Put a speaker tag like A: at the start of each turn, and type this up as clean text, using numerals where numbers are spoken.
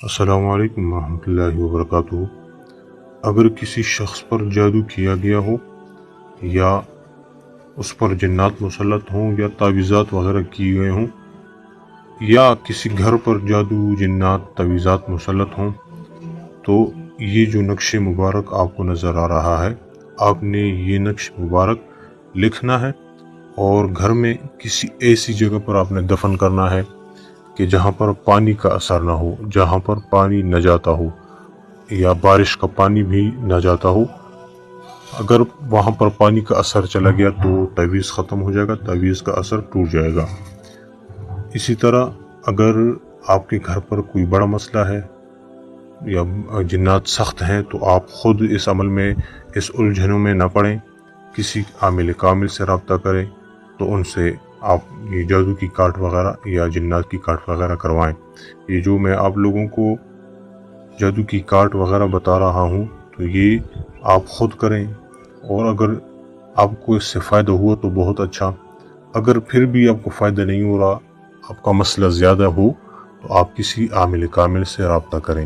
A: السلام علیکم ورحمۃ اللہ وبرکاتہ۔ اگر کسی شخص پر جادو کیا گیا ہو یا اس پر جنات مسلط ہوں یا تعویذات وغیرہ کیے گئے ہوں یا کسی گھر پر جادو جنات تعویذات مسلط ہوں، تو یہ جو نقش مبارک آپ کو نظر آ رہا ہے، آپ نے یہ نقش مبارک لکھنا ہے اور گھر میں کسی ایسی جگہ پر آپ نے دفن کرنا ہے کہ جہاں پر پانی کا اثر نہ ہو، جہاں پر پانی نہ جاتا ہو یا بارش کا پانی بھی نہ جاتا ہو۔ اگر وہاں پر پانی کا اثر چلا گیا تو تعویذ ختم ہو جائے گا، تعویذ کا اثر ٹوٹ جائے گا۔ اسی طرح اگر آپ کے گھر پر کوئی بڑا مسئلہ ہے یا جنات سخت ہیں تو آپ خود اس عمل میں، اس الجھنوں میں نہ پڑیں، کسی عامل کامل سے رابطہ کریں تو ان سے آپ یہ جادو کی کاٹ وغیرہ یا جنات کی کاٹ وغیرہ کروائیں۔ یہ جو میں آپ لوگوں کو جادو کی کاٹ وغیرہ بتا رہا ہوں تو یہ آپ خود کریں، اور اگر آپ کو اس سے فائدہ ہوا تو بہت اچھا، اگر پھر بھی آپ کو فائدہ نہیں ہو رہا، آپ کا مسئلہ زیادہ ہو، تو آپ کسی عامل کامل سے رابطہ کریں۔